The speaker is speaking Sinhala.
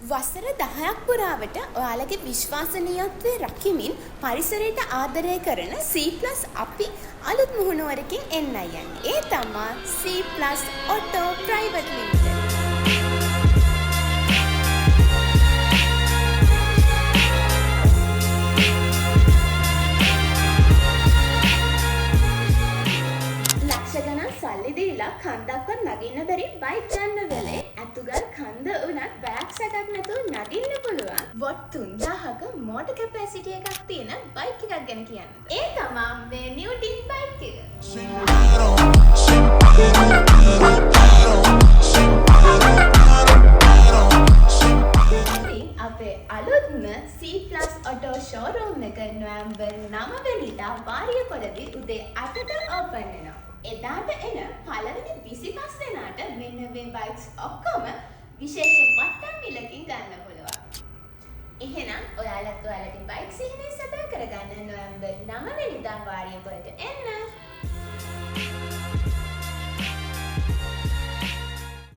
වසර 10ක් පුරාවට ඔයාලගේ විශ්වාසනීයත්වය රකිමින් පරිසරයට ආදරය කරන C+ අපි අලුත් මුහුණුවරකින් එන්නයි යන්නේ. ඒ තමා C+ Auto Private Limited. ලක්ෂ ගණන් සල්ලි දීලා කන්දක්වත් නගින්න බැරි බයික් ගන්න වෙලේ අතුගල් කන්ද උනත් බෑග් සැකක් නැතුව නගින්න පුළුවන් වොට් 3000ක මෝටර් කැපැසිටි එකක් තියෙන බයික් එකක් ගැන කියන්න. ඒ තමා මේ නිව් ඩින් බයික් එක. අපේ අලුත්ම C+ Auto showroom එක නොවැම්බර් 9 වෙනිදා වාරියකොළදී උදේ 8ට ඕපන් වෙනවා. එදාට එන පළවෙනි 25 දෙනාට මෙන්න මේ බයික්ස් ඔක්කොම විශේෂ වට්ටම් මිලකින් ගන්න පුළුවන්. එහෙනම් ඔයාලත් ඔයාලගේ බයික් සිහිනය සදා කරගන්න නොවැම්බර් 9 වෙනිදා වාරියකොළට එන්න.